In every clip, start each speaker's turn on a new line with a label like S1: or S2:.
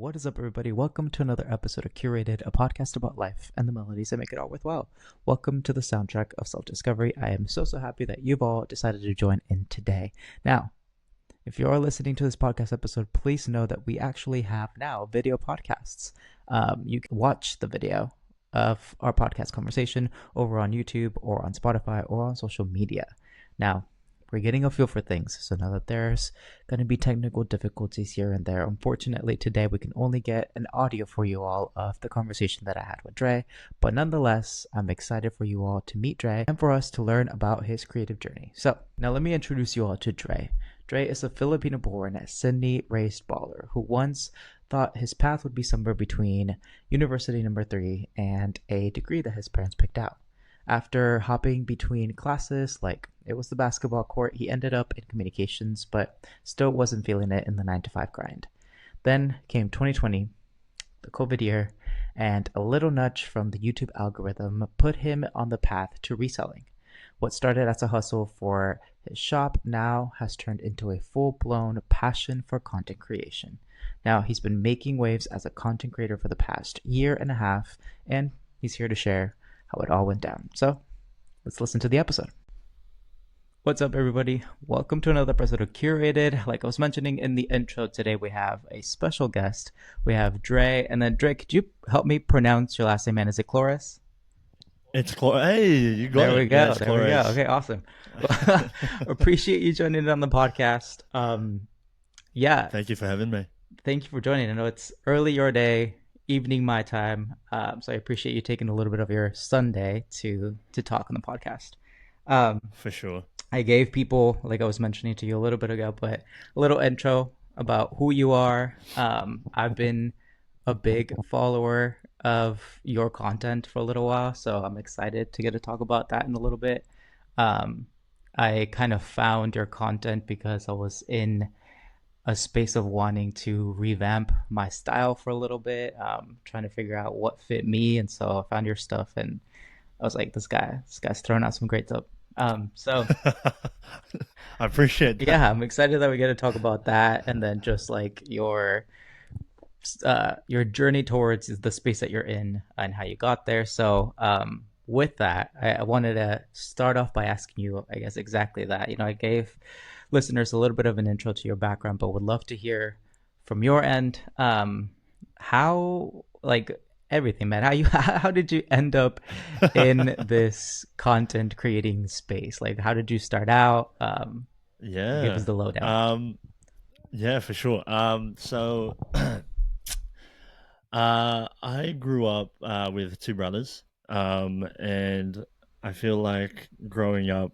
S1: What is up, everybody? Welcome to another episode of Curated, a podcast about life and the melodies that make it all worthwhile. Welcome to the soundtrack of self-discovery. I am so happy that you've all decided to join in today. Now, if you are listening to this podcast episode, please know that we actually have now video podcasts. You can watch the video of our podcast conversation over on YouTube or on Spotify or on social media. Now, we're getting a feel for things, so now that there's going to be technical difficulties here and there, unfortunately today we can only get an audio for you all of the conversation that I had with Dre, but nonetheless I'm excited for you all to meet Dre and for us to learn about his creative journey. So now let me introduce you all to Dre. Dre is a Filipino-born, Sydney-raised baller who once thought his path would be somewhere between university number 3 and a degree that his parents picked out. After hopping between classes, like it was the basketball court, he ended up in communications, but still wasn't feeling it in the 9-to-5 grind. Then came 2020, the COVID year, and a little nudge from the YouTube algorithm put him on the path to reselling. What started as a hustle for his shop now has turned into a full-blown passion for content creation. Now he's been making waves as a content creator for the past year and a half, and he's here to share how it all went down. So let's listen to the episode. What's up, everybody? Welcome to another episode of Curated. Like I was mentioning in the intro, today we have a special guest. We have Dre, and then Dre, could you help me pronounce your last name, man? Is it Clores?
S2: It's Clores. Hey, you got it.
S1: There we go.
S2: Yeah,
S1: there we go. Okay, awesome. Appreciate you joining in on the podcast. Yeah.
S2: Thank you for having me.
S1: Thank you for joining. I know it's early your day, evening my time, so I appreciate you taking a little bit of your Sunday to talk on the podcast.
S2: For sure.
S1: I gave people, like I was mentioning to you a little bit ago, but a little intro about who you are. I've been a big follower of your content for a little while, so I'm excited to get to talk about that in a little bit. I kind of found your content because I was in a space of wanting to revamp my style for a little bit, trying to figure out what fit me, and so I found your stuff, and I was like, this guy's throwing out some great stuff. So
S2: I appreciate that.
S1: Yeah, I'm excited that we get to talk about that, and then just like your journey towards the space that you're in and how you got there. So with that, I wanted to start off by asking you, I guess, exactly that. I gave listeners a little bit of an intro to your background, but would love to hear from your end how, like, everything, man. How did you end up in this content creating space? Like, how did you start out?
S2: Yeah,
S1: give us the lowdown.
S2: Yeah, for sure. So I grew up with two brothers, and I feel like growing up,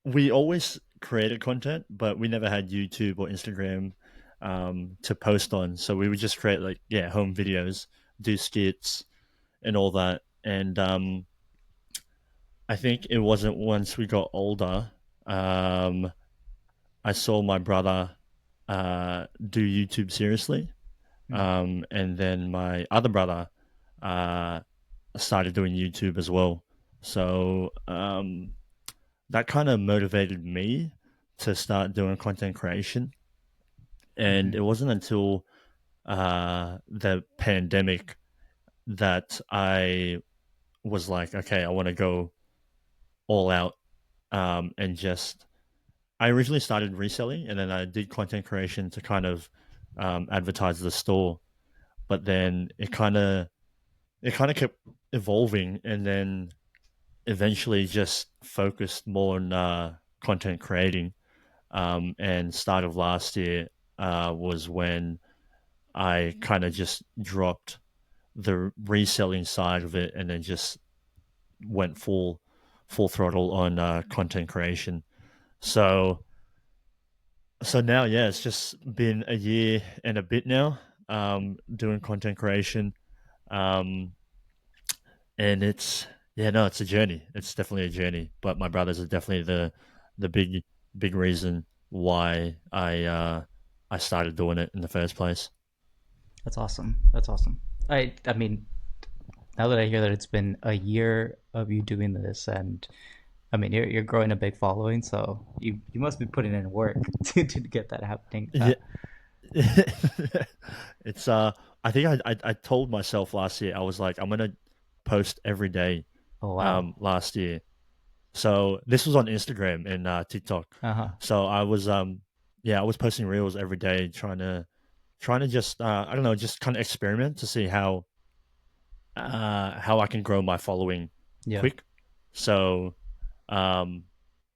S2: we always created content, but we never had YouTube or Instagram to post on. So we would just create home videos, do skits and all that. And I think it wasn't once we got older, I saw my brother do YouTube seriously. And then my other brother started doing YouTube as well. So that kind of motivated me to start doing content creation. And it wasn't until the pandemic that I was like, okay, I want to go all out, and just, I originally started reselling, and then I did content creation to kind of advertise the store. But then it kind of kept evolving, and then eventually just focused more on content creating. And start of last year was when I kind of just dropped the reselling side of it, and then just went full throttle on content creation. So now, yeah, it's just been a year and a bit now, doing content creation, and it's a journey. It's definitely a journey. But my brothers are definitely the big reason why I started doing it in the first place.
S1: That's awesome. I mean, now that I hear that it's been a year of you doing this, and I mean, you're growing a big following, so you must be putting in work to get that happening.
S2: it's I think I told myself last year I was like I'm gonna post every day
S1: Oh wow.
S2: last year. So this was on Instagram and TikTok.
S1: Uh-huh.
S2: So I was yeah, I was posting reels every day trying to just I don't know, just kind of experiment to see how I can grow my following
S1: Yeah.
S2: quick. So um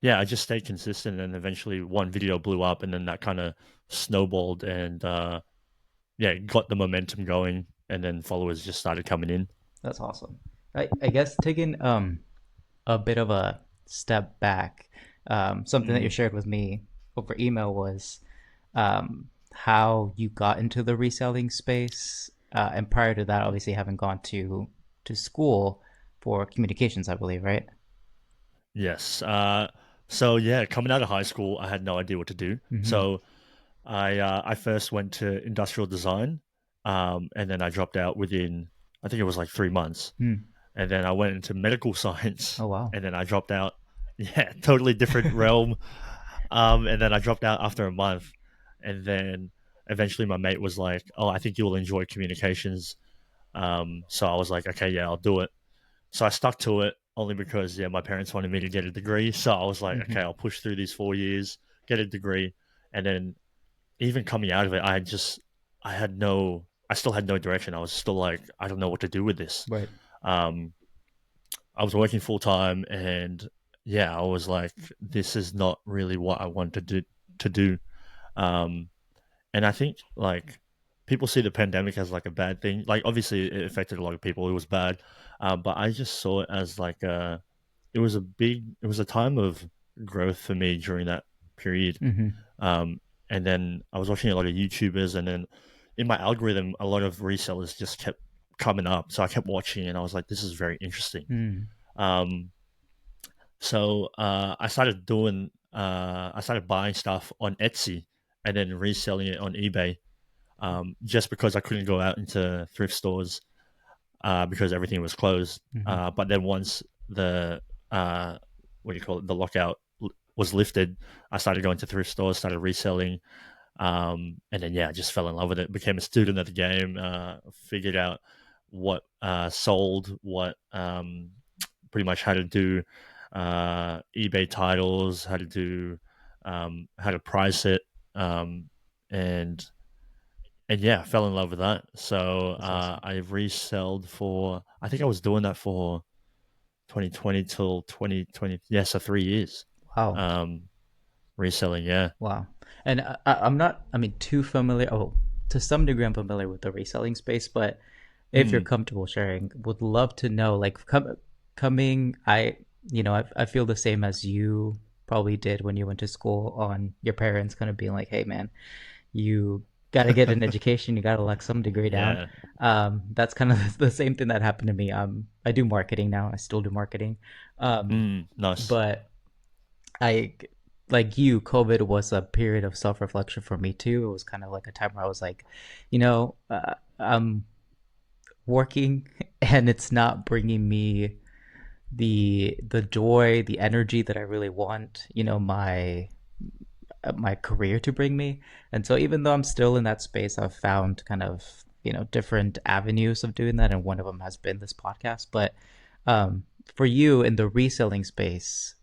S2: yeah, I just stayed consistent and eventually one video blew up and then that kind of snowballed and yeah, got the momentum going, and then followers just started coming in.
S1: That's awesome. I guess taking a bit of a step back, something that you
S2: Mm,
S1: shared with me over email was how you got into the reselling space, and prior to that, obviously having gone to school for communications, I believe, right?
S2: yes. So yeah, coming out of high school, I had no idea what to do.
S1: Mm-hmm.
S2: So I first went to industrial design, and then I dropped out within I think it was like 3 months,
S1: Mm.
S2: and then I went into medical science,
S1: Oh wow.
S2: and then I dropped out. Yeah, totally different realm. And then I dropped out after a month, and then eventually my mate was like, "Oh, I think you'll enjoy communications." So I was like, "Okay, yeah, I'll do it." So I stuck to it only because yeah, my parents wanted me to get a degree. So I was like,
S1: Mm-hmm.
S2: "Okay, I'll push through these 4 years, get a degree," and then even coming out of it, I still had no direction. I was still like, I don't know what to do with this.
S1: Right.
S2: Um, I was working full time, and yeah, I was like, this is not really what I wanted to do. Um, and I think like people see the pandemic as like a bad thing. Like obviously it affected a lot of people. It was bad, but I just saw it as like it was a time of growth for me during that period.
S1: Mm-hmm.
S2: Um, and then I was watching a lot of YouTubers, and then in my algorithm, a lot of resellers just kept coming up. So I kept watching, and I was like, this is very interesting.
S1: Mm.
S2: Um, so I started buying stuff on Etsy and then reselling it on eBay, just because I couldn't go out into thrift stores because everything was closed.
S1: Mm-hmm.
S2: But then once the uh, what do you call it, the lockout was lifted, I started going to thrift stores, started reselling, and then yeah, I just fell in love with it. Became a student of the game. Figured out what sold, what pretty much how to do eBay titles, how to do how to price it, um, and and yeah, fell in love with that. So
S1: That's awesome.
S2: I resold for I think I was doing that for 2020 till 2020. Yeah, so 3 years.
S1: Wow.
S2: Um, reselling. Yeah.
S1: Wow. And I'm not, I mean, too familiar. Oh, to some degree, I'm familiar with the reselling space, but if you're
S2: Mm,
S1: comfortable sharing, would love to know, like, coming, I feel the same as you probably did when you went to school on your parents kind of being like, hey, man, you got to get an education, you got to lock some degree down.
S2: yeah.
S1: That's kind of the same thing that happened to me. I do marketing now. I still do marketing. Um,
S2: Nice.
S1: but I like you, COVID was a period of self reflection for me too. It was kind of like a time where I was like, I'm working and it's not bringing me the joy, the energy that I really want, my career to bring me. And so even though I'm still in that space, I've found kind of, different avenues of doing that, and one of them has been this podcast. But um for you in the reselling space,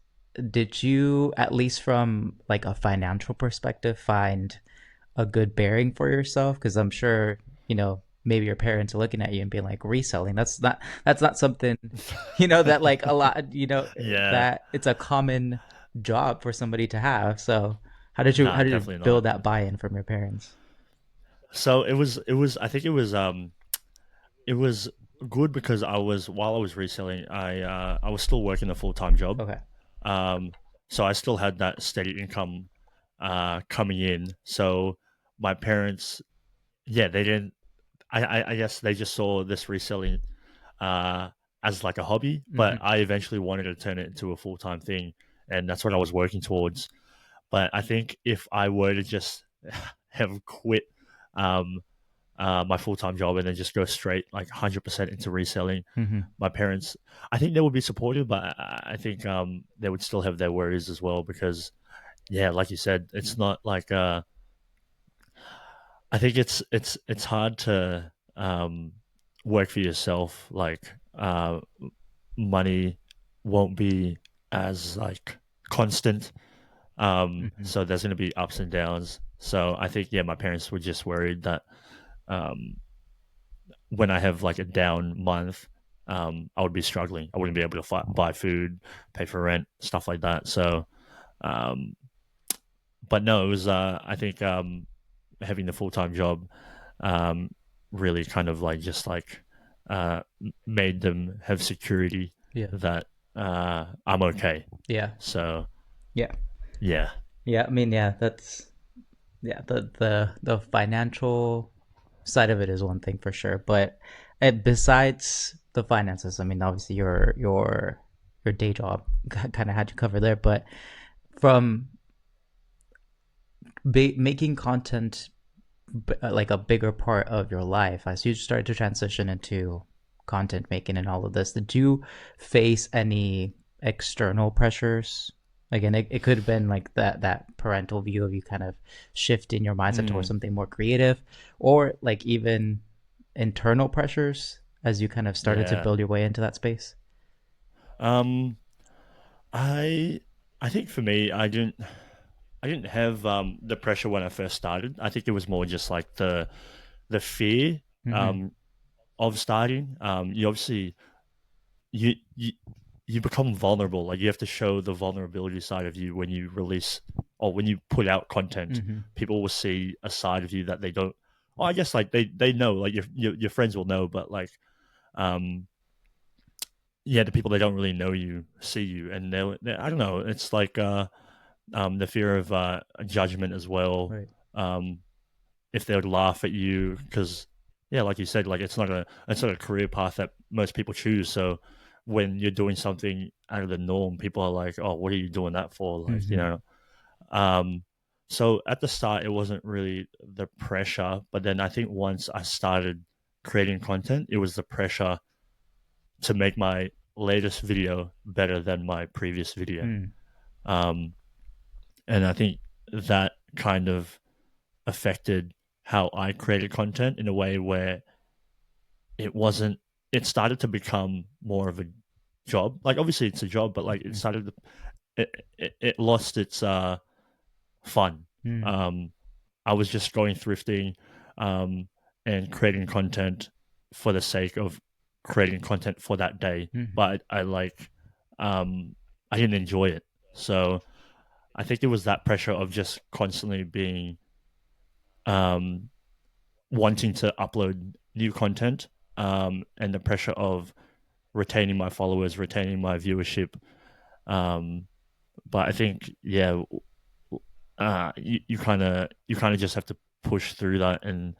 S1: did you, at least from like a financial perspective, find a good bearing for yourself? Because I'm sure, maybe your parents are looking at you and being like, reselling, that's not something, that like a lot,
S2: Yeah.
S1: that it's a common job for somebody to have. So how
S2: Nah,
S1: did you
S2: definitely
S1: build
S2: not.
S1: that buy-in from your parents?
S2: So I think it was good because I was while I was reselling, I was still working a full-time job.
S1: Okay.
S2: Um, so I still had that steady income coming in. So my parents, yeah, they didn't. I guess they just saw this reselling uh, as like a hobby, but
S1: Hmm.
S2: I eventually wanted to turn it into a full-time thing, and that's what I was working towards. But I think if I were to just have quit um, my full time job and then just go straight like 100% into reselling,
S1: Hmm.
S2: my parents, I think they would be supportive, but I think they would still have their worries as well because, yeah, like you said, it's not like I think it's hard to work for yourself. Like money won't be as like constant.
S1: Hmm.
S2: So there's going to be ups and downs. So I think my parents were just worried that um, when I have like a down month, I would be struggling. I wouldn't be able to buy food, pay for rent, stuff like that. So, um, but no, it was I think having the full time job um, really kind of like just like made them have security
S1: Yeah.
S2: that I'm okay.
S1: Yeah.
S2: So
S1: Yeah.
S2: yeah,
S1: Yeah. I mean, yeah, that's yeah, the financial side of it is one thing for sure, but besides the finances, I mean, obviously your day job kind of had you covered there, but from making content like a bigger part of your life as you started to transition into content making and all of this, did you face any external pressures? Again, it could have been like that parental view of you kind of shifting your mindset towards
S2: mm,
S1: something more creative, or like even internal pressures as you kind of started to
S2: yeah.
S1: build your way into that space.
S2: Um, I I think for me, I didn't have the pressure when I first started. I think it was more just like the fear
S1: Mm-hmm.
S2: um, of starting. You obviously you you you become vulnerable. Like you have to show the vulnerability side of you when you release or when you put out content.
S1: Mm-hmm.
S2: People will see a side of you that they don't. Oh, I guess like they know, like your friends will know, but like um yeah, the people that don't really know you see you, and I don't know. It's like the fear of judgment as well.
S1: Right.
S2: Um, if they would laugh at you, because yeah, like you said, like it's not a career path that most people choose. So when you're doing something out of the norm, people are like, "Oh, what are you doing that for?" Like
S1: Mm-hmm.
S2: Um, so at the start, it wasn't really the pressure, but then I think once I started creating content, it was the pressure to make my latest video better than my previous video.
S1: Mm.
S2: Um, and I think that kind of affected how I created content in a way where it wasn't. It started to become more of a job. Like obviously it's a job, but like it
S1: Mm-hmm.
S2: started. It lost its fun.
S1: Mm.
S2: Um, I was just going thrifting um, and creating content for the sake of creating content for that day,
S1: Mm-hmm.
S2: but um, I didn't enjoy it. So I think it was that pressure of just constantly being um, wanting to upload new content and the pressure of retaining my followers, retaining my viewership. Um, but I think, you kind of just have to push through that and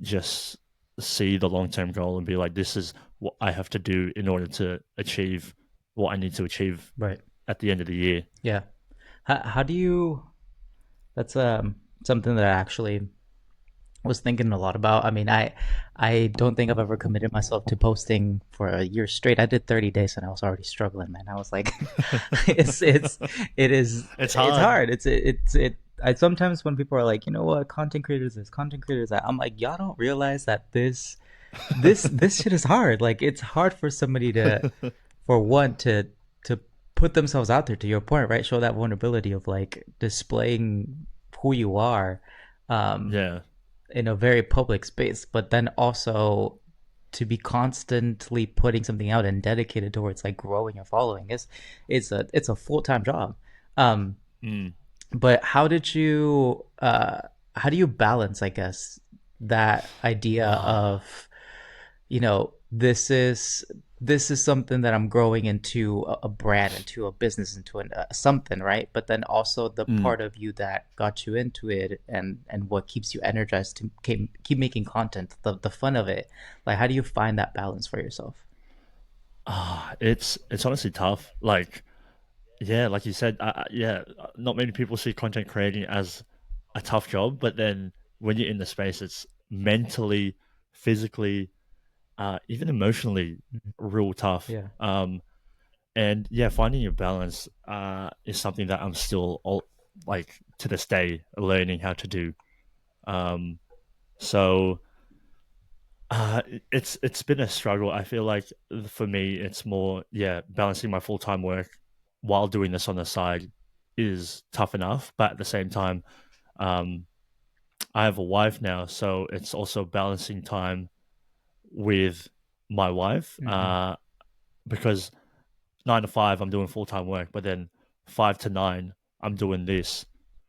S2: just see the long term goal and be like, this is what I have to do in order to achieve what I need to achieve
S1: Right.
S2: at the end of the year.
S1: Yeah. How do you? That's something that I actually was thinking a lot about. I mean, I don't think I've ever committed myself to posting for a year straight. I did 30 days and I was already struggling, man. I was like, it's it is
S2: It's
S1: it's
S2: hard.
S1: hard. It's. I sometimes when people are like, you know what, content creators this, content creators that, I'm like, y'all don't realize that this shit is hard. Like it's hard for somebody to, for one, to put themselves out there. To your point, right? Show that vulnerability of like displaying who you are. Um,
S2: Yeah.
S1: in a very public space, but then also to be constantly putting something out and dedicated towards like growing your following is it's a full-time job. Um,
S2: Mm.
S1: but how do you balance, I guess, that idea
S2: Ah.
S1: of, this is something that I'm growing into a brand, into a business, into something, right? But then also the
S2: Mm.
S1: part of you that got you into it, and what keeps you energized to keep making content, the fun of it. Like, how do you find that balance for yourself?
S2: It's honestly tough. Like, yeah, like you said, not many people see content creating as a tough job, but then when you're in the space, it's mentally, physically, even emotionally,
S1: Mhm.
S2: real tough.
S1: Yeah.
S2: And yeah, finding your balance is something that I'm still like to this day learning how to do. Um, So it's been a struggle. I feel like for me, it's more balancing my full time work while doing this on the side is tough enough, but at the same time, um, I have a wife now, so it's also balancing time with my wife.
S1: Mm-hmm.
S2: Because 9 to 5 I'm doing full time work, but then 5 to 9 I'm doing this.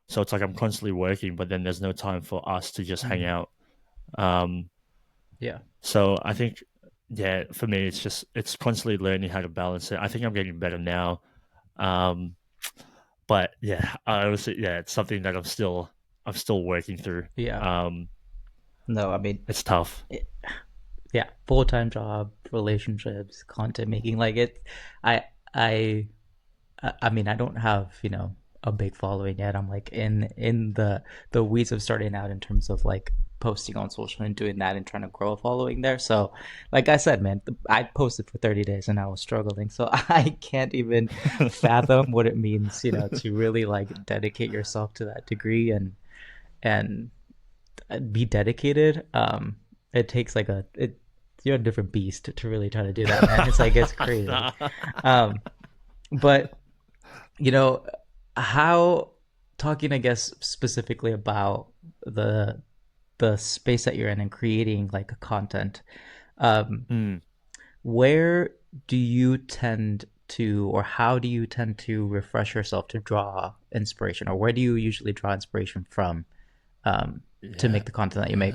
S2: So it's like I'm constantly working, but then there's no time for us to just hang
S1: Mm-hmm.
S2: out. Um,
S1: Yeah.
S2: so I think, for me, it's constantly learning how to balance it. I think I'm getting better now. Um, but I honestly, it's something that I'm still working through.
S1: Yeah.
S2: Um,
S1: No, I mean,
S2: it's tough.
S1: it, yeah, full time job, relationships, content making. Like it, I, I, I mean, I don't have a big following yet. I'm like in the weeds of starting out in terms of like posting on social and doing that and trying to grow a following there. So, like I said, man, I posted for 30 days and I was struggling. So I can't even fathom what it means, to really like dedicate yourself to that degree and be dedicated. It takes like you're a different beast to really try to do that, man. It's like it's crazy.
S2: Nah.
S1: Um, but you know how talking, I guess, specifically about the the space that you're in and creating like a content. Um,
S2: Mm,
S1: where do you tend to, or how do you tend to refresh yourself to draw inspiration, or where do you usually draw inspiration from um, to
S2: yeah,
S1: make the content that you make?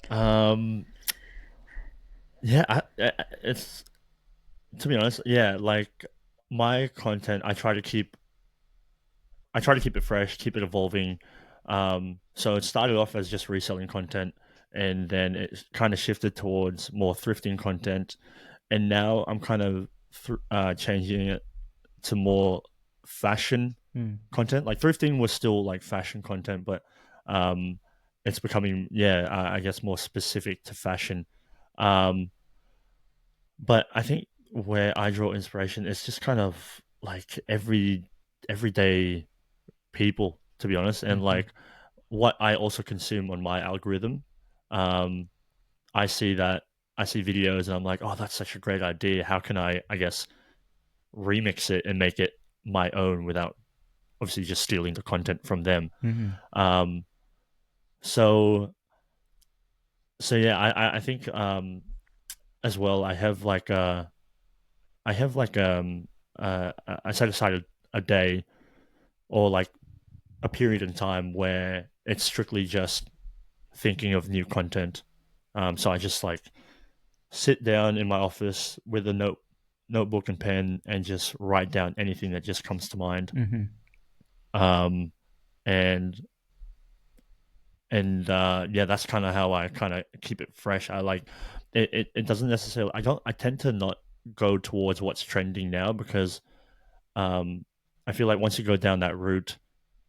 S2: yeah. Um, yeah, it's to be honest, like my content, I try to keep it fresh, keep it evolving. So it started off as just reselling content, and then it kind of shifted towards more thrifting content, and now I'm kind of changing it to more fashion
S1: Hmm.
S2: content. Like thrifting was still like fashion content, but um, it's becoming I guess more specific to fashion. Um, but I think where I draw inspiration is just kind of like everyday people, to be honest, and
S1: Mm-hmm.
S2: like what I also consume on my algorithm. Um, I see that I see videos and I'm like, oh, that's such a great idea. How can I guess, remix it and make it my own without obviously just stealing the content from them?
S1: Mm-hmm.
S2: Um, so I think as well I have like I set aside a day or like a period in time where it's strictly just thinking of new content. So I just like sit down in my office with a notebook and pen and just write down anything that just comes to mind.
S1: Mm-hmm.
S2: Um, and that's kind of how I kind of keep it fresh. I like it doesn't necessarily. I tend to not go towards what's trending now because um, I feel like once you go down that route,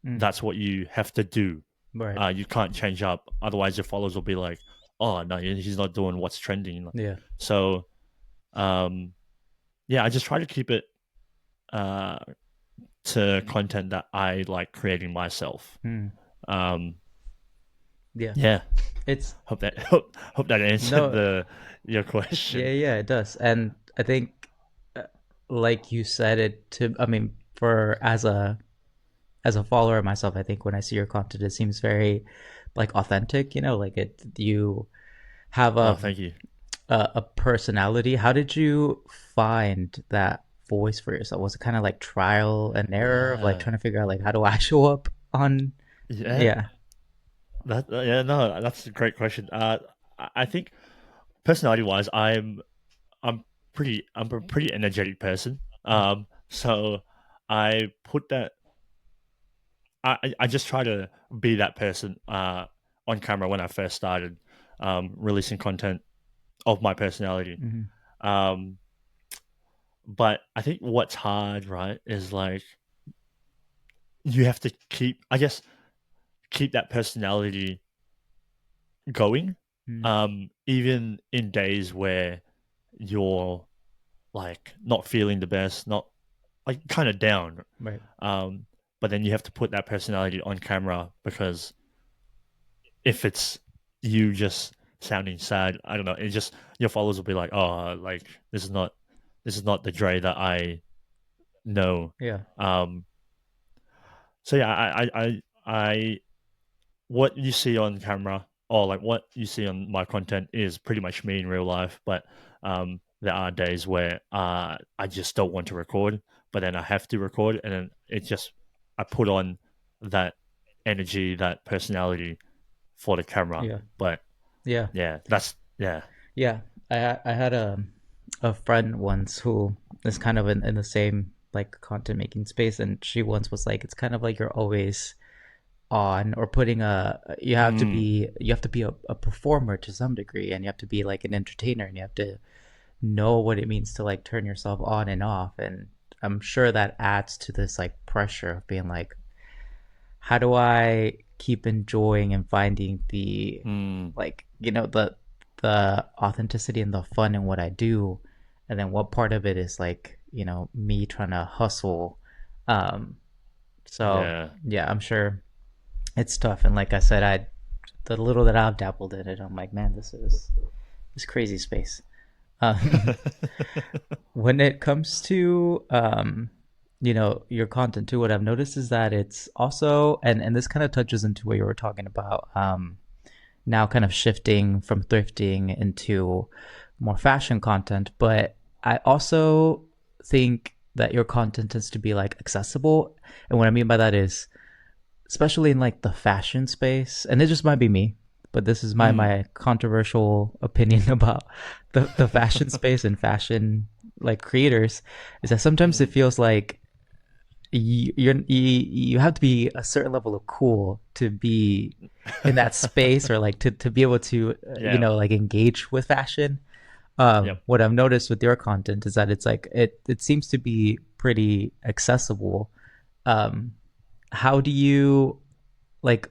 S1: Mm.
S2: that's what you have to do.
S1: Right.
S2: You can't change up, otherwise your followers will be like, "Oh no, he's not doing what's trending."
S1: Yeah.
S2: So, um, I just try to keep it uh, to content that I like creating myself.
S1: Mm.
S2: Um,
S1: Yeah.
S2: yeah,
S1: It's
S2: hope that answered
S1: no.
S2: the your
S1: Yeah.
S2: question.
S1: Yeah. It does, and I think, like you said, it to. I mean, for as a follower myself, I think when I see your content, it seems very like authentic. Like it. You have
S2: Oh, thank you.
S1: a personality. How did you find that voice for yourself? Was it kind of like trial and error of like
S2: Yeah,
S1: trying to figure out like how do I show up on?
S2: yeah,
S1: Yeah.
S2: no, that's a great question. I think personality wise, I'm a pretty energetic person. So I put that I just try to be that person on camera when I first started releasing content of my personality.
S1: Mm-hmm.
S2: Um, but I think what's hard, right, is like you have to I guess, keep that personality going,
S1: Mm.
S2: even in days where you're like not feeling the best, not like kind of down.
S1: Right.
S2: Um, but then you have to put that personality on camera because if it's you just sounding sad, I don't know. It just your followers will be like, oh, like this is not the Dre that I know.
S1: Yeah.
S2: Um, so yeah, I what you see on camera or like what you see on my content is pretty much me in real life. But there are days where I just don't want to record, but then I have to record, and then it just I put on that energy, that personality for the camera.
S1: Yeah.
S2: But
S1: Yeah.
S2: yeah, that's yeah.
S1: Yeah. I had a friend once who is kind of in the same like content making space, and she once was like, it's kind of like you're always on or putting a
S2: Mm,
S1: you have to be a performer to some degree, and you have to be like an entertainer, and you have to know what it means to like turn yourself on and off. And I'm sure that adds to this like pressure of being like, how do I keep enjoying and finding the
S2: mm,
S1: like, the authenticity and the fun in what I do, and then what part of it is like, me trying to hustle. So
S2: yeah.
S1: yeah, I'm sure it's tough. And like I said, the little that I've dabbled in it, I'm like, man, this crazy space. Um, when it comes to your content too, what I've noticed is that it's also, and this kind of touches into what you were talking about, now kind of shifting from thrifting into more fashion content. But I also think that your content tends to be like accessible. And what I mean by that is, especially in like the fashion space, and it just might be me, but this is my
S2: mm.
S1: my controversial opinion about the fashion space and fashion like creators, is that sometimes it
S2: Mm.
S1: feels like you have to be a certain level of cool to be in that space, or like to be able to
S2: Yeah.
S1: like engage with fashion.
S2: Yep.
S1: What I've noticed with your content is that it's like it seems to be pretty accessible. um how do you like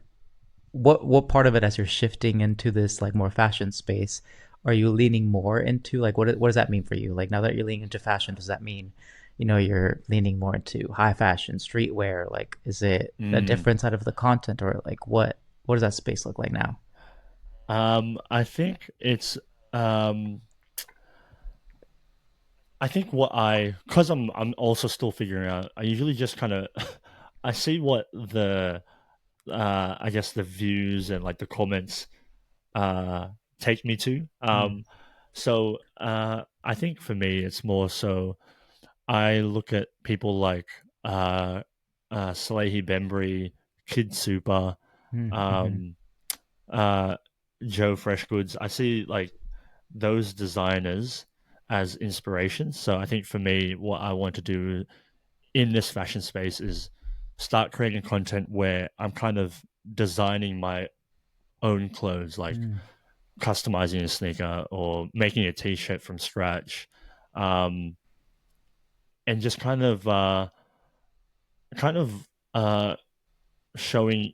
S1: what part of it, as you're shifting into this like more fashion space, are you leaning more into? Like what does that mean for you? Like now that you're leaning into fashion, does that mean you're leaning more into high fashion, streetwear? Like is it a
S2: Mm.
S1: different side of the content, or like what does that space look like now?
S2: I think it's um I think what I because I'm also still figuring out. I usually just kind of I see what the I guess the views and like the comments uh take me to.
S1: Mm,
S2: I think for me it's more so I look at people like Salehi Bembry, Kid Super,
S1: mm, mm-hmm,
S2: um uh Joe Freshgoods. I see like those designers as inspiration. So I think for me, what I want to do in this fashion space is start creating content where I'm kind of designing my own clothes, like
S1: mm,
S2: customizing a sneaker or making a t-shirt from scratch, um, and just kind of showing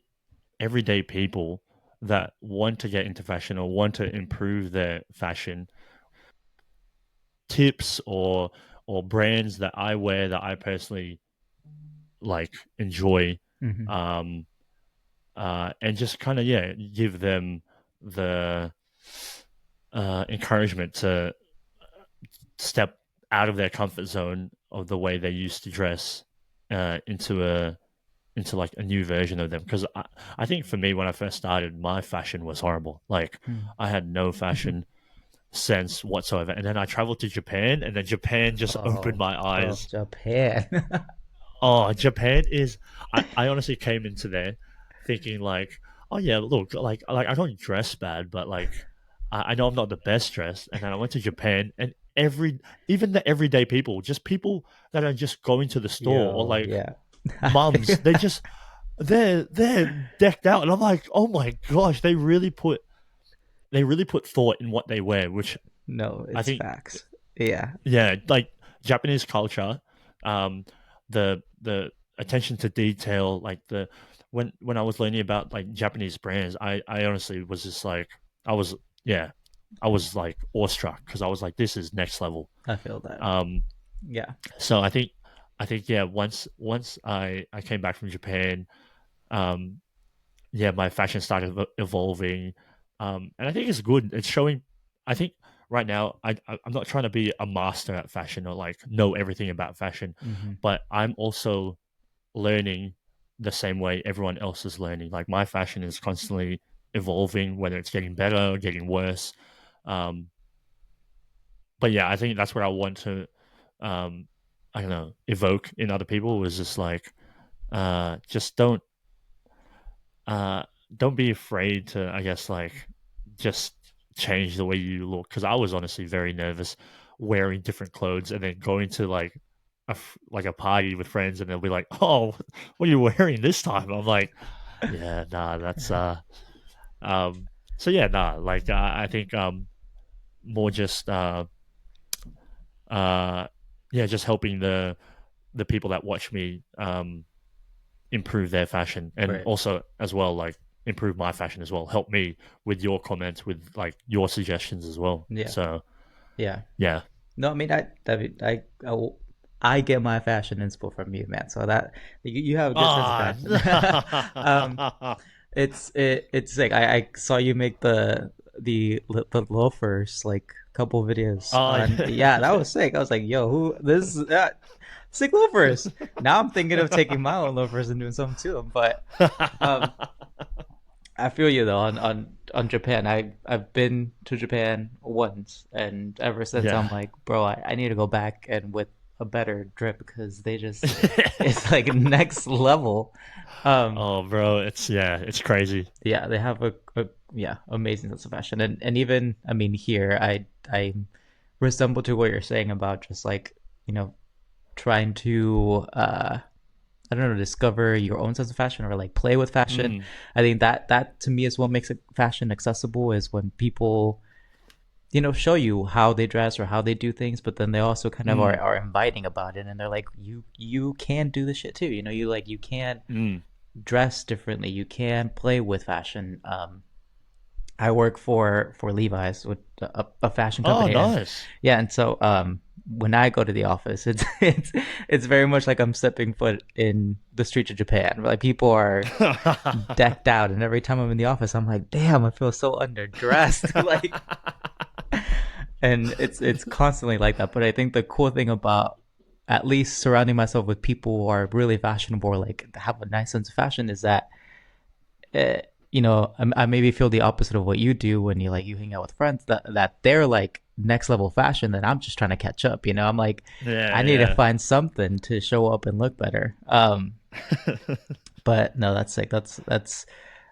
S2: everyday people that want to get into fashion or want to improve their fashion tips or brands that I wear that I personally like enjoy,
S1: mm-hmm,
S2: um, and just kind of yeah give them the encouragement to step out of their comfort zone of the way they used to dress into like a new version of them because I think for me when I first started my fashion was horrible like
S1: mm.
S2: I had no fashion sense whatsoever and then I traveled to Japan and then Japan just opened
S1: Oh,
S2: my
S1: bro,
S2: eyes.
S1: Japan.
S2: Oh, Japan is. I honestly came into there thinking like, oh yeah, look, like I don't dress bad, but like I know I'm not the best dressed. And then I went to Japan, and even the everyday people, just people that are just going to the store or
S1: Yo,
S2: like
S1: yeah.
S2: mums, they're decked out, and I'm like, oh my gosh, they really put thought in what they wear, which
S1: No,
S2: I
S1: it's
S2: think
S1: facts. Yeah.
S2: yeah, like Japanese culture, the attention to detail, like the when I was learning about like Japanese brands, I honestly was just like I was yeah, I was like awestruck because I was like this is next level.
S1: I feel that.
S2: Um,
S1: Yeah.
S2: so I think yeah, once I came back from Japan, um, yeah, my fashion started evolving, and I think it's good. It's showing. I think right now, I'm not trying to be a master at fashion or like know everything about fashion,
S1: Mm-hmm.
S2: but I'm also learning the same way everyone else is learning. Like my fashion is constantly evolving, whether it's getting better or getting worse. Um, but yeah, I think that's what I want to, um, I don't know, evoke in other people was just like, just uh, don't be afraid to, I guess, like just change the way you look. Because I was honestly very nervous wearing different clothes and then going to like like a party with friends, and they'll be like, "Oh, what are you wearing this time?" I'm like, "Yeah, nah, that's um." So yeah, nah, like I think more just uh yeah, just helping the people that watch me improve their fashion, and
S1: Right.
S2: also as well like improve my fashion as well, help me with your comments, with like your suggestions as well.
S1: Yeah.
S2: So
S1: Yeah.
S2: yeah.
S1: No, I mean, I get my fashion inspo from you, man. So that you have a good sense of
S2: Ah.
S1: fashion. um, it's like I saw you make the loafers like couple videos
S2: Oh
S1: on. Yeah, that
S2: yeah.
S1: was sick. I was like, yo, who this is sick loafers. Now I'm thinking of taking my own loafers and doing something to them. But um, I feel you though on Japan. I've been to Japan once, and ever since I'm
S2: Yeah.
S1: like, bro, I need to go back and with a better drip because they just it's like next level. Um,
S2: Oh bro, it's yeah, it's crazy.
S1: yeah, they have a yeah amazing sense of fashion, and even I mean here I resemble to what you're saying about just like trying to I don't know, discover your own sense of fashion or like play with fashion.
S2: Mm,
S1: I think that to me is what makes it fashion accessible is when people, show you how they dress or how they do things, but then they also kind of are,
S2: mm,
S1: are inviting about it and they're like, you can do this shit too. You can
S2: mm.
S1: dress differently. You can play with fashion. I work for Levi's with a fashion
S2: Oh
S1: company, and
S2: nice.
S1: yeah, and so when I go to the office, it's very much like I'm stepping foot in the streets of Japan. Like people are decked out, and every time I'm in the office, I'm like, damn, I feel so underdressed. Like, and it's constantly like that. But I think the cool thing about at least surrounding myself with people who are really fashionable or like have a nice sense of fashion is that I maybe feel the opposite of what you do when you hang out with friends that they're like next level fashion, then I'm just trying to catch up. I'm like,
S2: Yeah,
S1: I need to
S2: yeah.
S1: find something to show up and look better. But no, that's like that's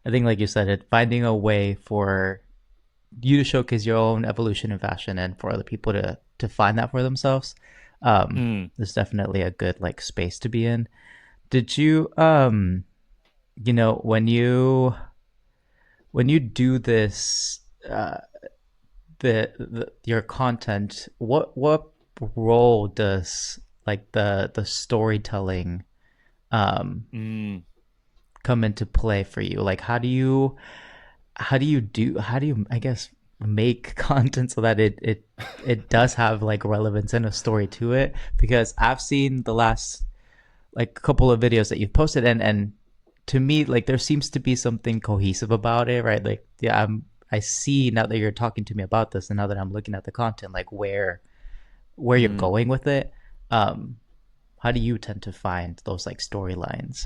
S1: I think like you said, it finding a way for you to showcase your own evolution in fashion and for other people to find that for themselves.
S2: Mm,
S1: Is definitely a good like space to be in. Did you when you do this uh your content, what role does like the storytelling um
S2: mm.
S1: come into play for you? Like how do you I guess make content so that it does have like relevance and a story to it? Because I've seen the last like couple of videos that you've posted, and to me like there seems to be something cohesive about it, right? Like yeah, I see now that you're talking to me about this and now that I'm looking at the content like where you're
S2: Mm.
S1: going with it. um how do you tend to find those like storylines?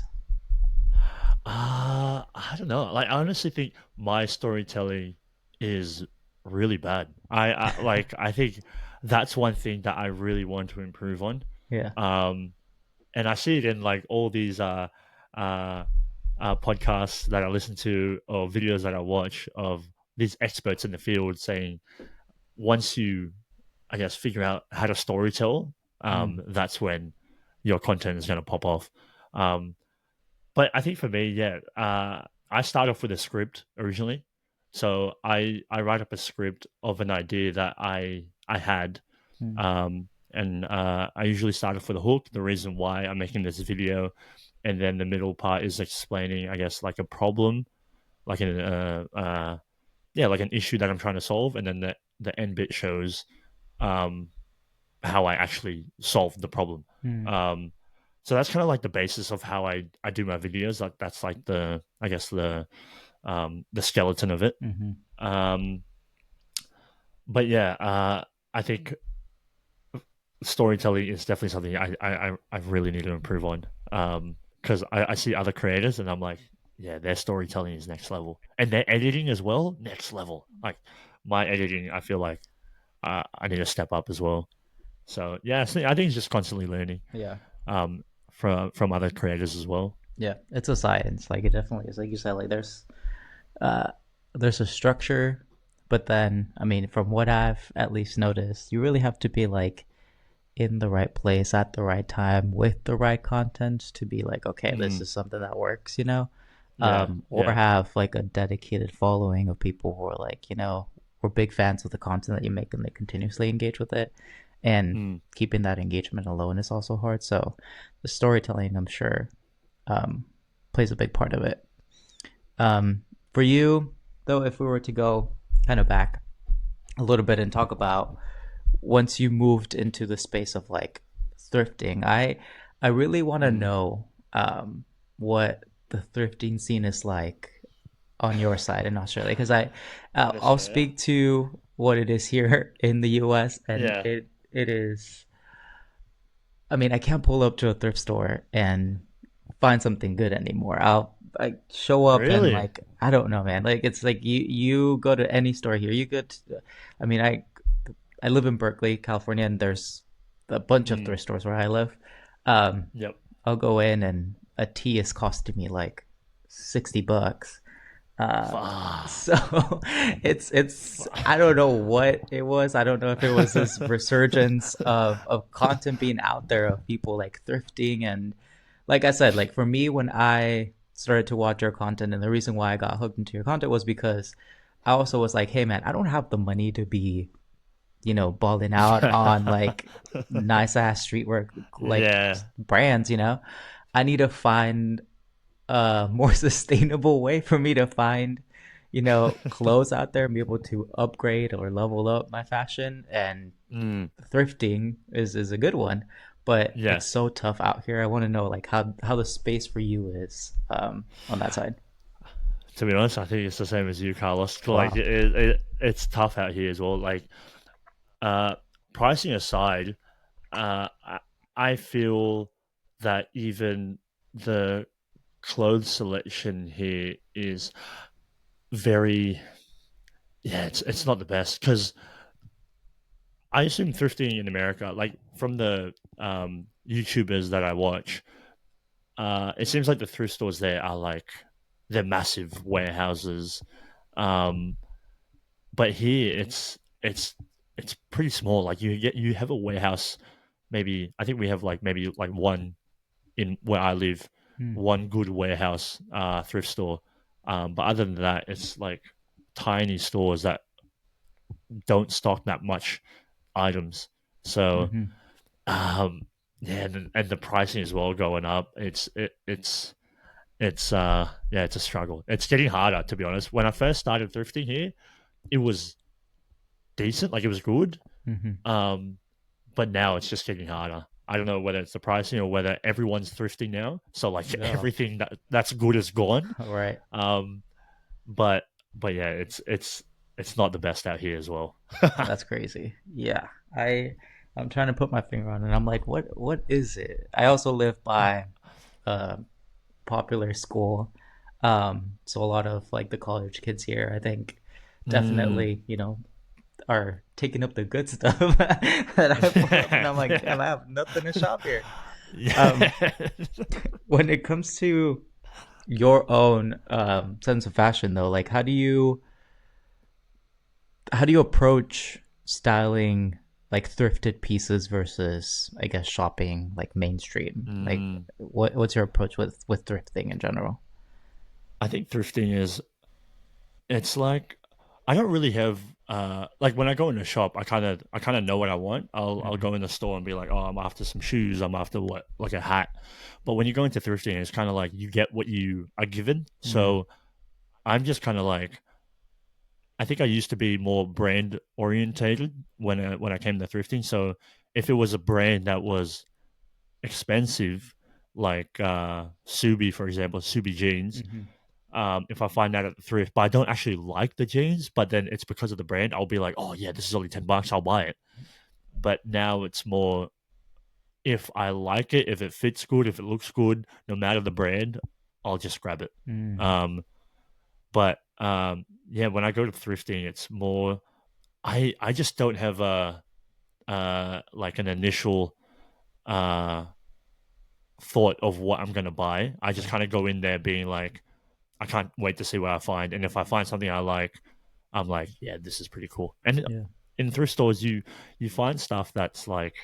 S2: I don't know. Like, I honestly think my storytelling is really bad. I think that's one thing that I really want to improve on.
S1: Yeah.
S2: Um, and I see it in like all these uh, podcasts that I listen to or videos that I watch of these experts in the field saying once you, I guess, figure out how to storytell,
S1: Mm.
S2: that's when your content is going to pop off. Um, but I think for me, yeah, I start off with a script originally. So I write up a script of an idea that I had,
S1: Mm.
S2: and I usually start off with a hook, the reason why I'm making this video, and then the middle part is explaining, I guess, like a problem, like an yeah, like an issue that I'm trying to solve, and then the end bit shows um how I actually solved the problem.
S1: Mm.
S2: Um, so that's kind of like the basis of how I do my videos. Like that's like the I guess the skeleton of it.
S1: Mm-hmm.
S2: Um, but yeah, I think storytelling is definitely something I really need to improve on. Because I see other creators and I'm like, yeah, their storytelling is next level, and their editing as well, next level. Like my editing, I feel like I need to step up as well. So yeah, I think it's just constantly learning
S1: Yeah.
S2: um, from other creators as well.
S1: Yeah. It's a science. Like it definitely is. Like you said, like uh there's a structure, but then I mean, from what I've at least noticed, you really have to be like in the right place at the right time with the right content to be like, okay, this
S2: Mm,
S1: is something that works, you know?
S2: yeah,
S1: Or
S2: yeah,
S1: have like a dedicated following of people who are like, you know, we're big fans of the content that you make and they continuously engage with it. And
S2: mm,
S1: keeping that engagement alone is also hard. So the storytelling, I'm sure, um, plays a big part of it. Um, for you, though, if we were to go kind of back a little bit and talk about once you moved into the space of like thrifting, I really want to
S2: mm.
S1: know what the thrifting scene is like on your side in Australia, because
S2: In
S1: I'll
S2: Australia,
S1: speak to what it is here in the US, and
S2: yeah,
S1: it is. I mean, I can't pull up to a thrift store and find something good anymore. I show up and
S2: really,
S1: like I don't know, man. Like it's like you go to any store here. You go to, I mean, I live in Berkeley, California, and there's a bunch of
S2: mm,
S1: thrift stores where I live. Um,
S2: yep.
S1: I'll go in and a tea is costing me like $60. Uh,
S2: Fuck.
S1: so it's I don't know what it was. I don't know if it was this resurgence of content being out there of people like thrifting, and like I said, like for me when I started to watch your content, and the reason why I got hooked into your content was because I also was like, hey man, I don't have the money to be, you know, balling out on like nice ass streetwear like
S2: Yeah.
S1: brands, you know. I need to find a more sustainable way for me to find, you know, clothes out there and be able to upgrade or level up my fashion. And
S2: Mm,
S1: thrifting is a good one, but
S2: yeah.
S1: it's so tough out here. I want to know like how the space for you is on that side.
S2: To be honest, I think it's the same as you, Carlos. Like
S1: Wow.
S2: it's tough out here as well. Like uh, pricing aside, I feel that even the clothes selection here is very yeah. It's not the best because I assume thrifting in America, like from the YouTubers that I watch, it seems like the thrift stores there are like they're massive warehouses. Um, but here it's pretty small. Like you have a warehouse. Maybe I think we have like maybe like one in where I live,
S1: Hmm.
S2: one good warehouse thrift store. But other than that, it's like tiny stores that don't stock that much items. So
S1: Mm-hmm.
S2: um, yeah, and the pricing as well going up. It's yeah, it's a struggle. It's getting harder to be honest. When I first started thrifting here, it was decent, like it was good.
S1: Mm-hmm.
S2: Um, but now it's just getting harder. I don't know whether it's the pricing or whether everyone's thrifting now. So like
S1: Yeah.
S2: everything that's good is gone.
S1: All right.
S2: Um, but but yeah, it's not the best out here as well.
S1: That's crazy. Yeah. I'm trying to put my finger on it. I'm like, what is it? I also live by a popular school. So a lot of like the college kids here, I think
S2: Mm.
S1: definitely, you know, are taking up the good stuff that I put up and I'm like, damn, I have nothing to shop here. Um,
S2: Yeah.
S1: when it comes to your own sense of fashion though, like how do you approach styling like thrifted pieces versus I guess shopping like mainstream? Like
S2: Mm.
S1: what's your approach with thrifting in general?
S2: I think thrifting is it's like I don't really have like when I go in a shop, I kind of know what I want. I'll
S1: Mm-hmm.
S2: go in the store and be like, oh, I'm after some shoes. I'm after what like a hat. But when you go into thrifting, it's kind of like you get what you are given.
S1: Mm-hmm.
S2: So I'm just kind of like I think I used to be more brand orientated when I came to thrifting. So if it was a brand that was expensive, like Subi, for example, Subi jeans.
S1: Mm-hmm.
S2: If I find that at the thrift, but I don't actually like the jeans, but then it's because of the brand, I'll be like, oh yeah, this is only $10, I'll buy it. But now it's more if I like it, if it fits good, if it looks good, no matter the brand, I'll just grab it.
S1: Mm.
S2: Um, but yeah, when I go to thrifting, it's more I just don't have a like an initial uh thought of what I'm gonna buy. I just
S1: Yeah.
S2: kind of go in there being like, I can't wait to see what I find, and if I find something I like, I'm like, yeah, this is pretty cool. And
S1: Yeah.
S2: in thrift stores, you find stuff that's like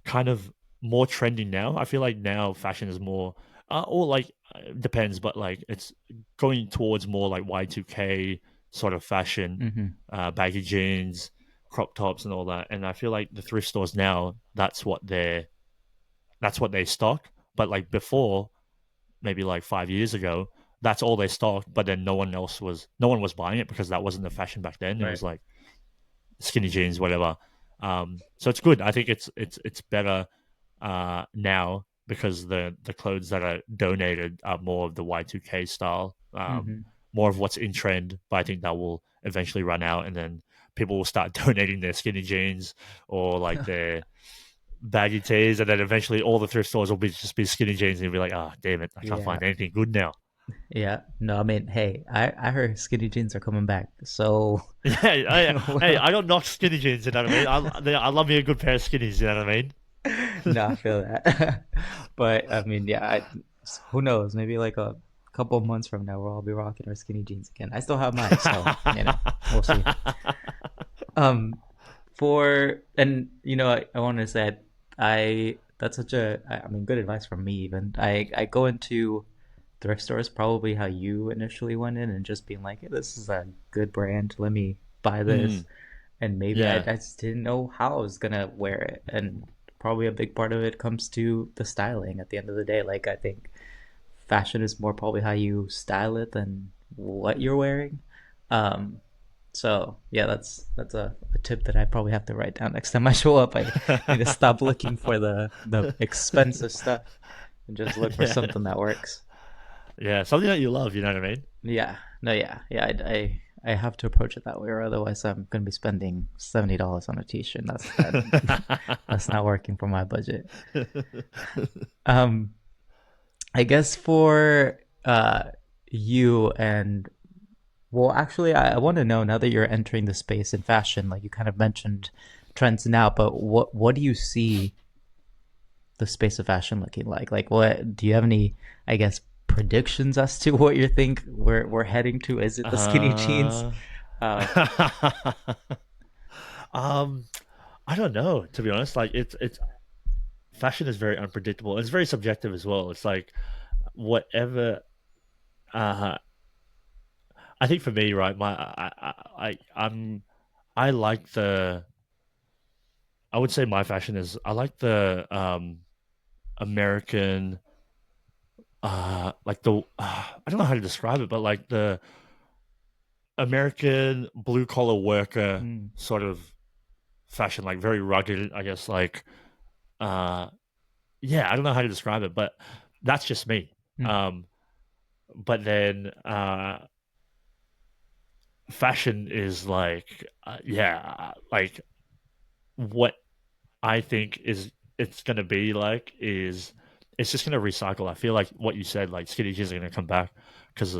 S2: kind of more trending now. I feel like now fashion is more, or like depends, but like it's going towards more like Y2K sort of fashion,
S1: Mm-hmm.
S2: baggy jeans, crop tops, and all that. And I feel like the thrift stores now, that's what they stock. But like before, maybe like 5 years ago, that's all they stocked. But then no one was buying it because that wasn't the fashion back then. It
S1: Right.
S2: was like skinny jeans, whatever. So it's good. I think it's better now because the clothes that are donated are more of the Y2K style,
S1: Mm-hmm.
S2: more of what's in trend. But I think that will eventually run out, and then people will start donating their skinny jeans or like their baggy tees, and then eventually all the thrift stores will be just be skinny jeans, and you'll be like, ah, oh, damn it, I can't
S1: Yeah.
S2: find anything good now.
S1: Yeah. No, I mean, hey, I heard skinny jeans are coming back. So,
S2: Yeah, hey,
S1: well,
S2: I don't knock skinny jeans. You know what I mean? I love me a good pair of skinnies. You know what I mean?
S1: no, I feel that. But I mean, yeah, who knows? Maybe like a couple of months from now, we'll all be rocking our skinny jeans again. I still have mine, so we'll see. Um, and I want to say that's such I mean, good advice from me. Even I go into thrift stores probably how you initially went in and just being like, hey, this is a good brand. Let me buy this.
S2: Mm,
S1: And maybe I
S2: yeah.
S1: just didn't know how I was gonna wear it. And probably a big part of it comes to the styling at the end of the day. Like, I think fashion is more probably how you style it than what you're wearing. Um, so yeah, that's a tip that I probably have to write down next time I show up. I need to stop looking for the expensive stuff and just look for
S2: Yeah.
S1: something that works.
S2: Yeah. Something that you love, you know what I mean?
S1: Yeah, no, yeah. I have to approach it that way, or otherwise I'm gonna be spending $70 on a t-shirt. That's not working for my budget. Um, I guess for you and well, actually, I want to know now that you're entering the space in fashion, like you kind of mentioned trends now, but what do you see the space of fashion looking like? Like, what do you have any, I guess, predictions as to what you think we're heading to? Is it the skinny jeans?
S2: uh,
S1: Uh,
S2: um, I don't know, to be honest. Like it's fashion is very unpredictable. It's very subjective as well. It's like whatever. Uh, I think for me, right, I like the. I would say my fashion is I like the American like the I don't know how to describe it, but like the American blue collar worker
S1: mm,
S2: sort of fashion, like very rugged, I guess. Like, uh, yeah, I don't know how to describe it, but that's just me.
S1: mm,
S2: Um, but then fashion is like, yeah, like what I think is it's gonna be like is it's just gonna recycle. I feel like what you said, like skinny jeans are gonna come back because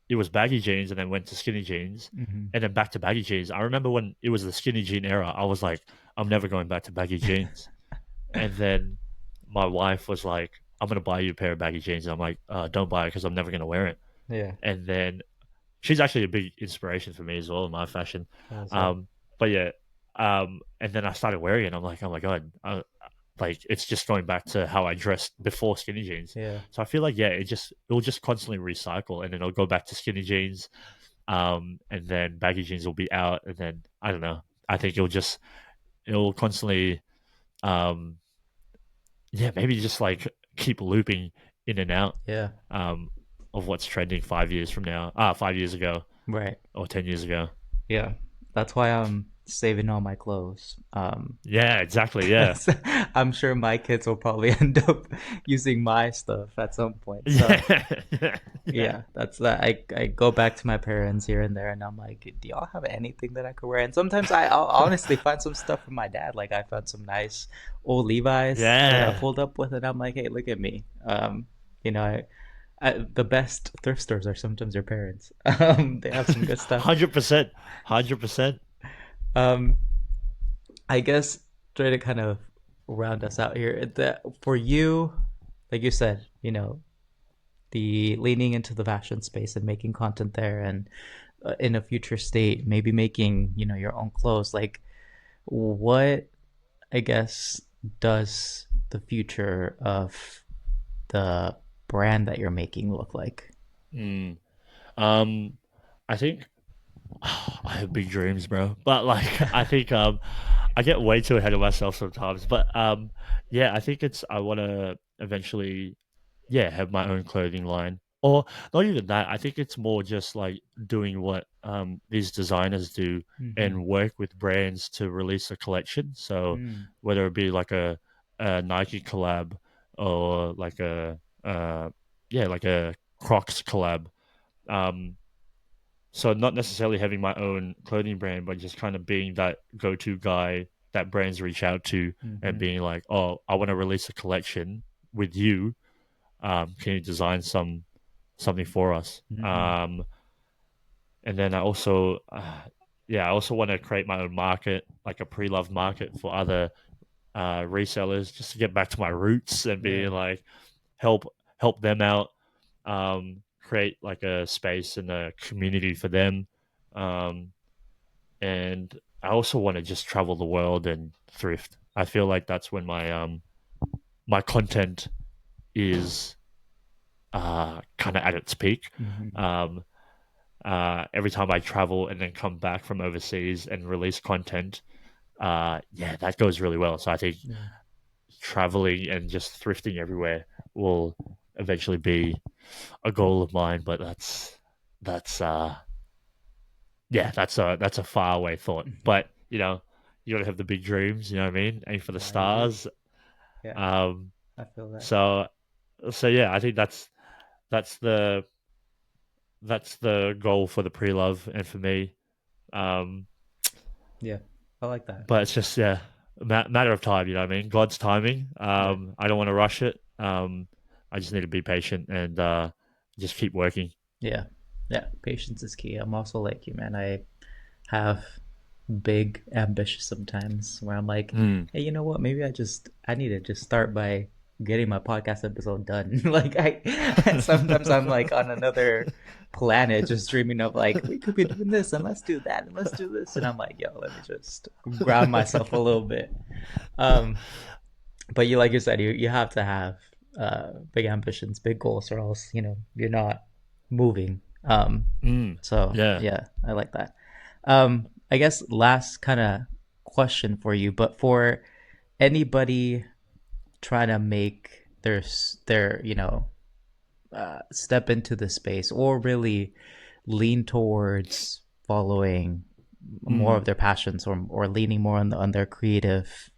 S2: it was baggy jeans and then went to skinny jeans
S1: mm-hmm.
S2: and then back to baggy jeans. I remember when it was the skinny jean era, I was like, I'm never going back to baggy jeans. And then my wife was like, I'm going to buy you a pair of baggy jeans. And I'm like, don't buy it because I'm never going to wear it.
S1: Yeah,
S2: And then she's actually a big inspiration for me as well in my fashion.
S1: that's right.
S2: Um, but yeah, and then I started wearing it. And I'm like, oh my God, like it's just going back to how I dressed before skinny jeans.
S1: Yeah,
S2: So I feel like yeah, it'll just constantly recycle, and then it'll go back to skinny jeans, and then baggy jeans will be out, and then I don't know. I think it'll constantly, um, yeah, maybe just like keep looping in and out,
S1: yeah,
S2: um, of what's trending 5 years from now. 5 years ago
S1: right.
S2: or 10 years ago.
S1: Yeah, that's why. saving all my clothes.
S2: Yeah, exactly. Yeah.
S1: So I'm sure my kids will probably end up using my stuff at some point. So
S2: Yeah. Yeah. Yeah.
S1: yeah, that's that. I go back to my parents here and there, and I'm like, do y'all have anything that I could wear? And sometimes I'll honestly find some stuff from my dad. Like I found some nice old Levi's that I
S2: Yeah.
S1: pulled up with, and I'm like, hey, look at me. You know, the best thrift stores are sometimes your parents. They have some good stuff.
S2: 100%. 100%.
S1: Um, I guess try to kind of round us out here. That for you, like you said, the leaning into the fashion space and making content there, and in a future state, maybe making your own clothes. Like, what I guess does the future of the brand that you're making look like?
S2: Mm. Um, I think I have big dreams, bro. But like, I think I get way too ahead of myself sometimes. But yeah, I think it's I want to eventually, yeah, have my own clothing line, or not even that. I think it's more just like doing what these designers do
S1: Mm-hmm.
S2: and work with brands to release a collection. So
S1: Mm.
S2: whether it be like a Nike collab or like a yeah, like a Crocs collab. Um, so not necessarily having my own clothing brand, but just kind of being that go-to guy that brands reach out to and
S1: Mm-hmm.
S2: being like, "Oh, I want to release a collection with you. Can you design something for us?"
S1: Mm-hmm.
S2: And then I also, yeah, I also want to create my own market, like a pre-loved market for other resellers, just to get back to my roots and be
S1: Yeah.
S2: like help them out, create like a space and a community for them. Um, and I also want to just travel the world and thrift. I feel like that's when my content is kind of at its peak.
S1: Mm-hmm.
S2: Um, every time I travel and then come back from overseas and release content, yeah, that goes really well. So I think
S1: Yeah.
S2: traveling and just thrifting everywhere will eventually be a goal of mine. But that's yeah, that's a far away thought.
S1: Mm-hmm.
S2: But you gotta have the big dreams. You know what I mean? Aim for the
S1: I agree.
S2: stars.
S1: Yeah,
S2: Um,
S1: I feel that.
S2: so yeah, I think that's the that's the goal for the pre-love and for me. Um,
S1: Yeah, I like that.
S2: but it's just yeah, matter of time. You know what I mean? God's timing.
S1: Right.
S2: I don't want to rush it. I just need to be patient and just keep working.
S1: Yeah. Yeah. Patience is key. I'm also like you, man. I have big ambitions sometimes where I'm like,
S2: Mm.
S1: hey, you know what? Maybe I need to just start by getting my podcast episode done. Like sometimes I'm like on another planet just dreaming of like we could be doing this and let's do that and let's do this and I'm like, yo, let me just ground myself a little bit. Um but you like you said, you have to have big ambitions, big goals or else, you're not moving.
S2: Mm.
S1: So
S2: Yeah.
S1: yeah, I like that. I guess last kind of question for you, but for anybody trying to make their step into the space or really lean towards following more of
S2: Mm.
S1: their passions or leaning more on their creative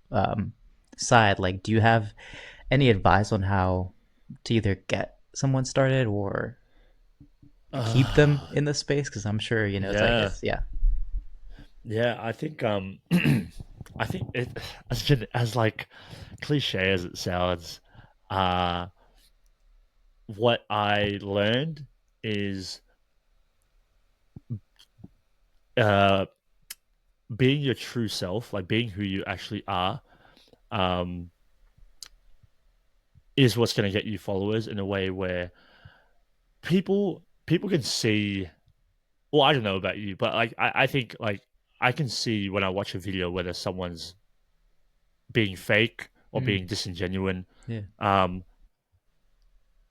S1: side, like do you have any advice on how to either get someone started or keep them in the space? Because I'm sure it's like
S2: Yeah.
S1: it's yeah.
S2: Yeah, I think I think it as like cliche as it sounds, uh what I learned is uh being your true self, like being who you actually are, um is what's going to get you followers in a way where people can see. Well, I don't know about you, but like I think like I can see when I watch a video whether someone's being fake or
S1: Mm,
S2: being disingenuine.
S1: yeah.
S2: Um,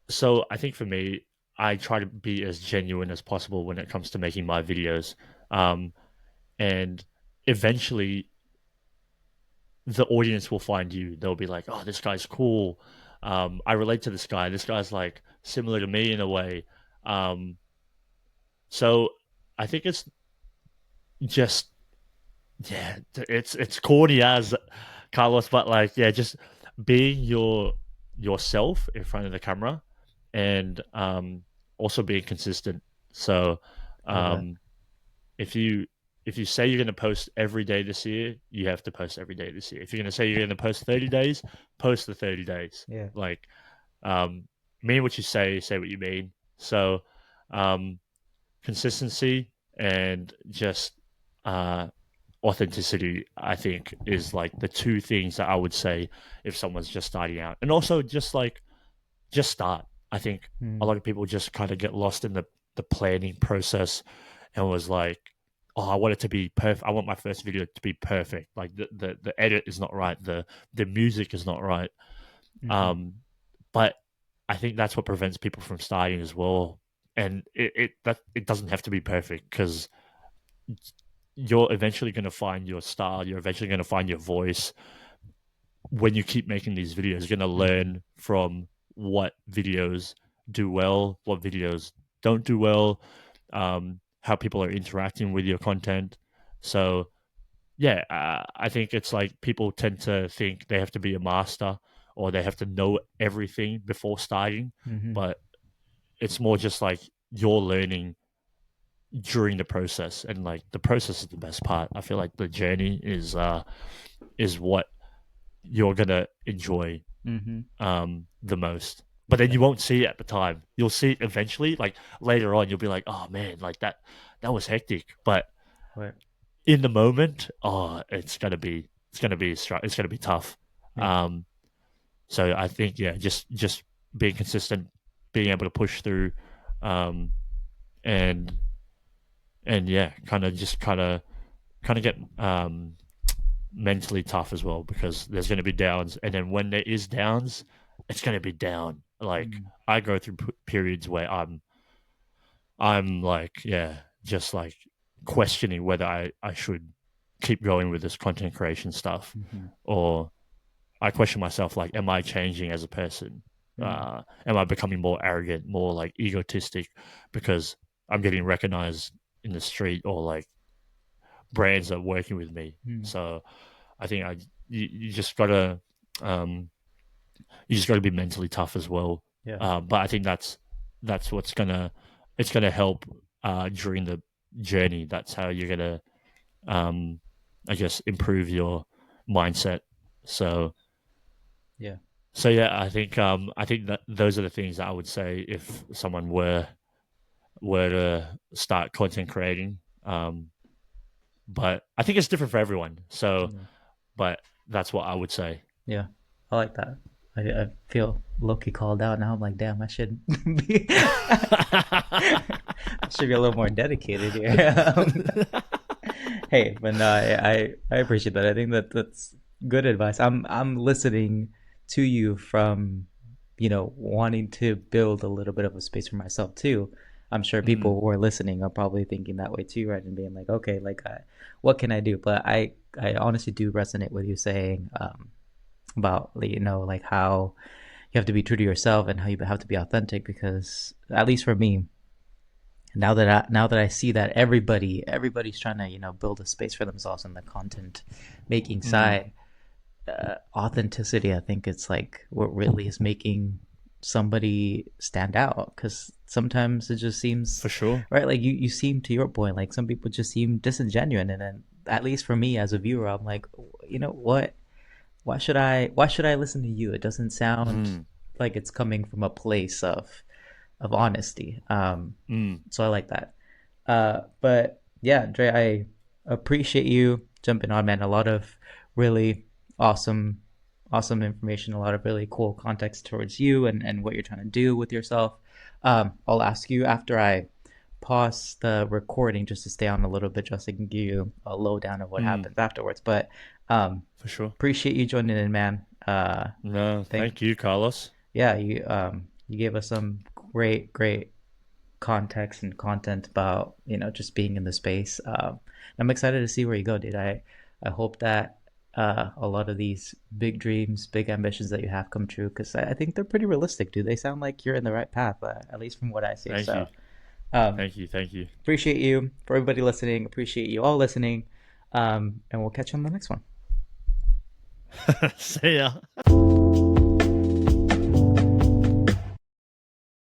S2: so I think for me, I try to be as genuine as possible when it comes to making my videos. Um, and eventually the audience will find you. They'll be like, "Oh, this guy's cool. I relate to this guy. This guy's like similar to me in a way." Um, so I think it's just yeah, it's corny as Carlos, but like yeah, just being yourself in front of the camera, and also being consistent. So
S1: Love that.
S2: um, if you if you say you're going to post every day this year, you have to post every day this year. If you're going to say you're going to post 30 days, post the 30 days.
S1: Yeah.
S2: Like um, mean what you say what you mean. So um, consistency and just uh, authenticity, I think, is like the two things that I would say if someone's just starting out. And also just start. I think a
S1: Mm.
S2: lot of people just kind of get lost in the planning process and was like, oh, I want it to be perfect. I want my first video to be perfect. Like the edit is not right. The music is not right.
S1: Mm-hmm.
S2: Um, but I think that's what prevents people from starting as well. And it doesn't have to be perfect because you're eventually going to find your style. You're eventually going to find your voice when you keep making these videos. You're going to
S1: Mm-hmm.
S2: learn from what videos do well, what videos don't do well, how people are interacting with your content. So yeah, I think it's like people tend to think they have to be a master or they have to know everything before starting,
S1: Mm-hmm.
S2: but it's more just like you're learning during the process, and like the process is the best part. I feel like the journey is what you're gonna enjoy
S1: Mm-hmm.
S2: the most. But then
S1: Yeah.
S2: you won't see it at the time. You'll see it eventually, like later on. You'll be like, "Oh man, like that was hectic." But
S1: Right.
S2: in the moment, oh, it's gonna be tough.
S1: Yeah.
S2: Um, so I think yeah, just being consistent, being able to push through, um, and yeah, kind of get mentally tough as well because there's going to be downs, and then when there is downs, it's going to be down. Like
S1: Mm.
S2: I go through periods where I'm like yeah, just like questioning whether I should keep going with this content creation stuff,
S1: Mm-hmm.
S2: or I question myself like, am I changing as a person?
S1: Mm.
S2: Am I becoming more arrogant, more like egotistic because I'm getting recognized in the street, or like brands are working with me?
S1: Mm.
S2: So I think you just gotta um, you just gotta be mentally tough as well.
S1: Yeah.
S2: But I think that's what's gonna it's gonna help during the journey. That's how you're gonna um, I guess improve your mindset. So
S1: Yeah.
S2: yeah, I think that those are the things that I would say if someone were to start content creating. But I think it's different for everyone. So,
S1: Yeah.
S2: but that's what I would say.
S1: Yeah. I like that. I feel low-key called out now. I'm like, damn, I should be I should be a little more dedicated here. Hey, but no, I appreciate that. I think that that's good advice. I'm listening to you from, wanting to build a little bit of a space for myself too. I'm sure
S2: Mm,
S1: people who are listening are probably thinking that way too, right? And being like, okay, like, what can I do? But I honestly do resonate with you saying about, like how you have to be true to yourself and how you have to be authentic. Because at least for me, now that I see that everybody's trying to build a space for themselves in the content making
S2: mm,
S1: side, authenticity, I think it's like what really is making somebody stand out. Because sometimes it just seems
S2: for sure.
S1: right, like you seem, to your point, like some people just seem disingenuous, and then at least for me as a viewer, I'm like, you know what, why should I listen to you? It doesn't sound
S2: Mm,
S1: like it's coming from a place of honesty.
S2: mm,
S1: So I like that. But yeah, Dre, I appreciate you jumping on, man. A lot of really awesome, awesome information, a lot of really cool context towards you and what you're trying to do with yourself. I'll ask you after I pause the recording just to stay on a little bit, just to give you a lowdown of what
S2: mm,
S1: happens afterwards. But um,
S2: for sure.
S1: appreciate you joining in, man.
S2: No,
S1: Thank
S2: thank you, Carlos.
S1: Yeah, you gave us some great context and content about just being in the space. I'm excited to see where you go, dude. I hope that a lot of these big dreams, big ambitions that you have come true, because I think they're pretty realistic, dude. They sound like you're in the right path, at least from what I see.
S2: Thank
S1: So
S2: you,
S1: um,
S2: thank you, thank you.
S1: appreciate you. For everybody listening, appreciate you all listening. And we'll catch you on the next one.
S2: See ya.